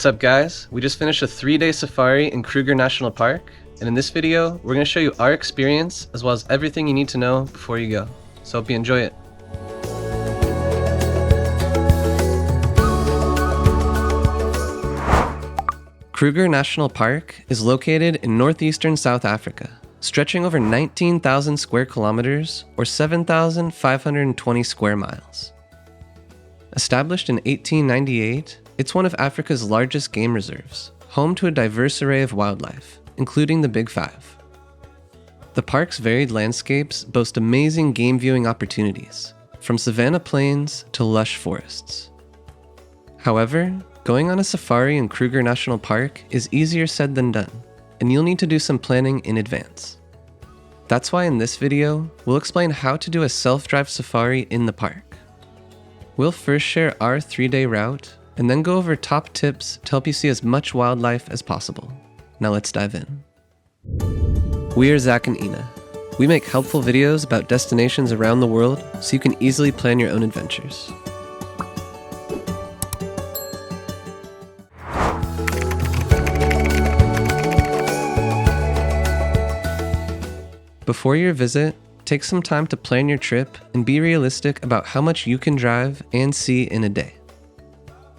What's up guys? We just finished a 3-day safari in Kruger National Park, and in this video, we're going to show you our experience as well as everything you need to know before you go. So hope you enjoy it. Kruger National Park is located in northeastern South Africa, stretching over 19,000 square kilometers or 7,520 square miles. Established in 1898, it's one of Africa's largest game reserves, home to a diverse array of wildlife, including the Big Five. The park's varied landscapes boast amazing game viewing opportunities, from savanna plains to lush forests. However, going on a safari in Kruger National Park is easier said than done, and you'll need to do some planning in advance. That's why in this video, we'll explain how to do a self-drive safari in the park. We'll first share our 3-day route, and then go over top tips to help you see as much wildlife as possible. Now let's dive in. We are Zach and Ina. We make helpful videos about destinations around the world so you can easily plan your own adventures. Before your visit, take some time to plan your trip and be realistic about how much you can drive and see in a day.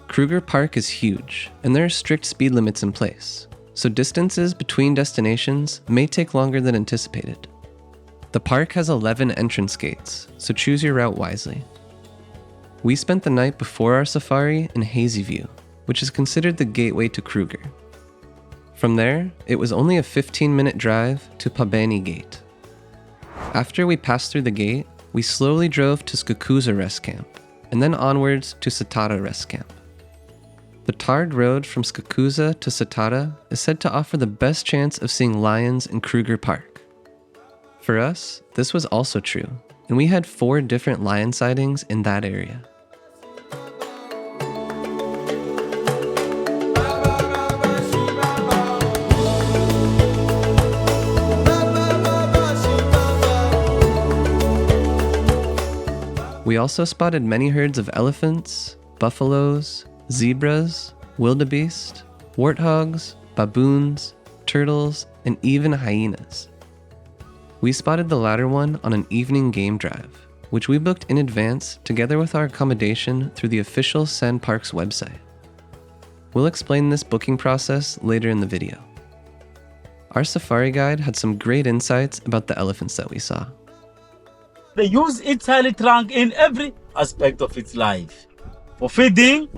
Kruger Park is huge, and there are strict speed limits in place, so distances between destinations may take longer than anticipated. The park has 11 entrance gates, so choose your route wisely. We spent the night before our safari in Hazy View, which is considered the gateway to Kruger. From there, it was only a 15-minute drive to Pabani Gate. After we passed through the gate, we slowly drove to Skakuza Rest Camp, and then onwards to Satara Rest Camp. The tarred road from Skakuza to Satara is said to offer the best chance of seeing lions in Kruger Park. For us, this was also true, and we had 4 different lion sightings in that area. We also spotted many herds of elephants, buffaloes, zebras, wildebeest, warthogs, baboons, turtles, and even hyenas. We spotted the latter one on an evening game drive, which we booked in advance together with our accommodation through the official Sen Park's website. We'll explain this booking process later in the video. Our safari guide had some great insights about the elephants that we saw. They use its highly trunk in every aspect of its life, for feeding,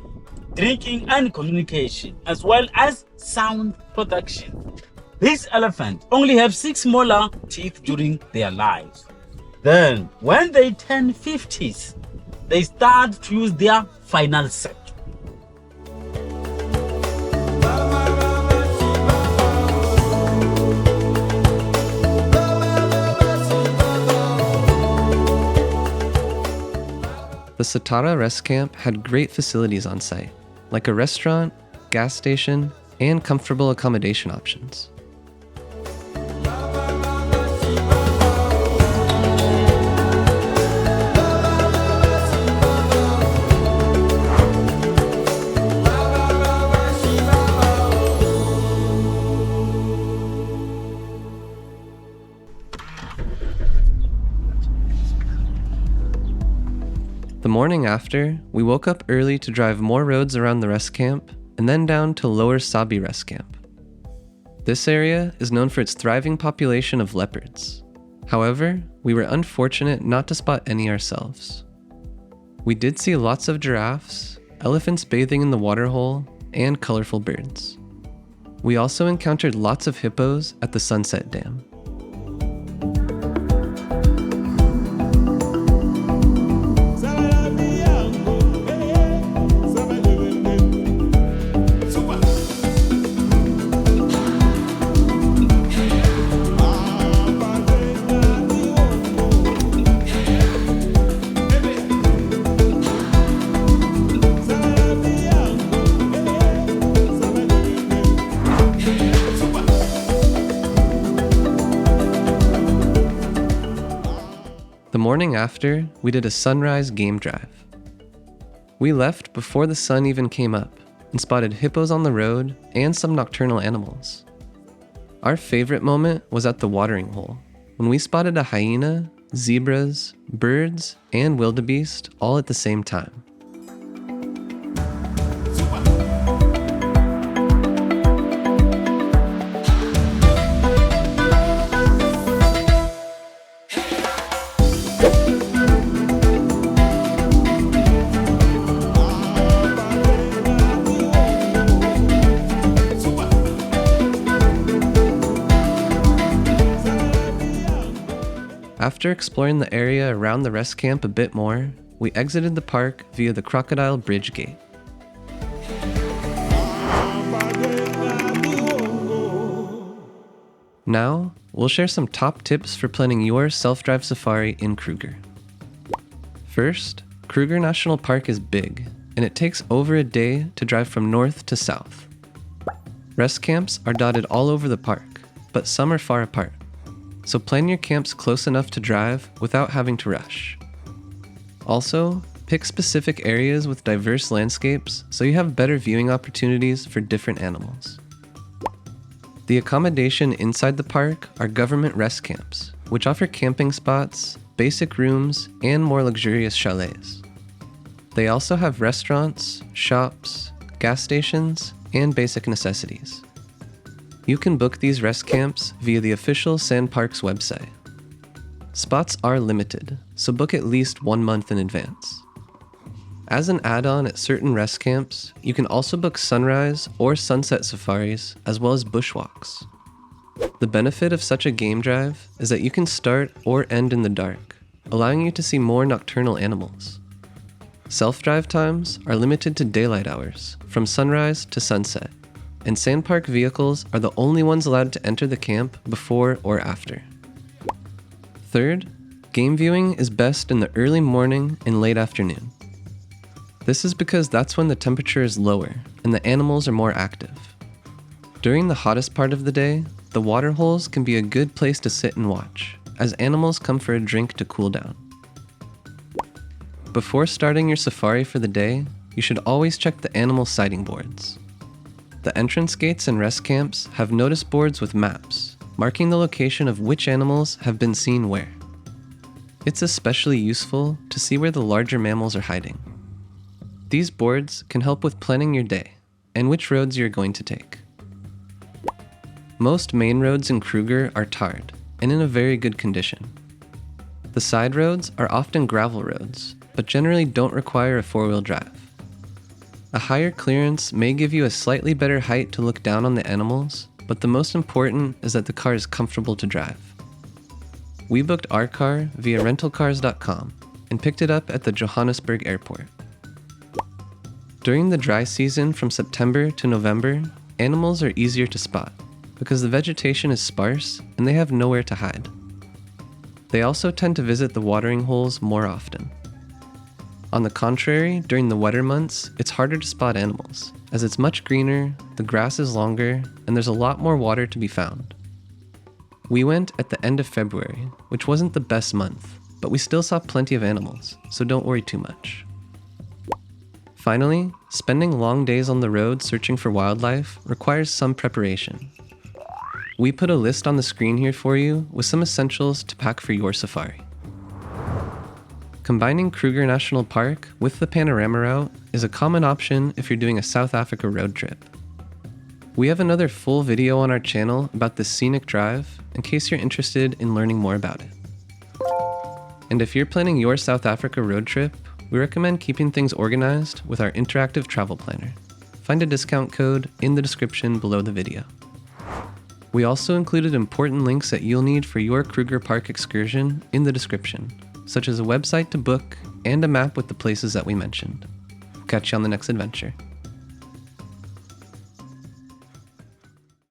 drinking and communication, as well as sound production. These elephants only have 6 molar teeth during their lives. Then, when they turn 50s, they start to use their final set. The Satara Rest Camp had great facilities on site, like a restaurant, gas station, and comfortable accommodation options. The morning after, we woke up early to drive more roads around the rest camp and then down to Lower Sabi Rest Camp. This area is known for its thriving population of leopards. However, we were unfortunate not to spot any ourselves. We did see lots of giraffes, elephants bathing in the waterhole, and colorful birds. We also encountered lots of hippos at the Sunset Dam. The morning after, we did a sunrise game drive. We left before the sun even came up, and spotted hippos on the road and some nocturnal animals. Our favorite moment was at the watering hole, when we spotted a hyena, zebras, birds, and wildebeest all at the same time. After exploring the area around the rest camp a bit more, we exited the park via the Crocodile Bridge Gate. Now, we'll share some top tips for planning your self-drive safari in Kruger. First, Kruger National Park is big, and it takes over a day to drive from north to south. Rest camps are dotted all over the park, but some are far apart. So plan your camps close enough to drive without having to rush. Also, pick specific areas with diverse landscapes so you have better viewing opportunities for different animals. The accommodation inside the park are government rest camps, which offer camping spots, basic rooms, and more luxurious chalets. They also have restaurants, shops, gas stations, and basic necessities. You can book these rest camps via the official SandParks website. Spots are limited, so book at least 1 month in advance. As an add-on at certain rest camps, you can also book sunrise or sunset safaris, as well as bushwalks. The benefit of such a game drive is that you can start or end in the dark, allowing you to see more nocturnal animals. Self-drive times are limited to daylight hours, from sunrise to sunset, and SandPark vehicles are the only ones allowed to enter the camp before or after. Third, game viewing is best in the early morning and late afternoon. This is because that's when the temperature is lower and the animals are more active. During the hottest part of the day, the water holes can be a good place to sit and watch, as animals come for a drink to cool down. Before starting your safari for the day, you should always check the animal sighting boards. The entrance gates and rest camps have notice boards with maps, marking the location of which animals have been seen where. It's especially useful to see where the larger mammals are hiding. These boards can help with planning your day and which roads you're going to take. Most main roads in Kruger are tarred and in a very good condition. The side roads are often gravel roads, but generally don't require a four-wheel drive. A higher clearance may give you a slightly better height to look down on the animals, but the most important is that the car is comfortable to drive. We booked our car via rentalcars.com and picked it up at the Johannesburg airport. During the dry season from September to November, animals are easier to spot because the vegetation is sparse and they have nowhere to hide. They also tend to visit the watering holes more often. On the contrary, during the wetter months, it's harder to spot animals, as it's much greener, the grass is longer, and there's a lot more water to be found. We went at the end of February, which wasn't the best month, but we still saw plenty of animals, so don't worry too much. Finally, spending long days on the road searching for wildlife requires some preparation. We put a list on the screen here for you with some essentials to pack for your safari. Combining Kruger National Park with the panorama route is a common option if you're doing a South Africa road trip. We have another full video on our channel about this scenic drive in case you're interested in learning more about it. And if you're planning your South Africa road trip, we recommend keeping things organized with our interactive travel planner. Find a discount code in the description below the video. We also included important links that you'll need for your Kruger Park excursion in the description, such as a website to book and a map with the places that we mentioned. Catch you on the next adventure.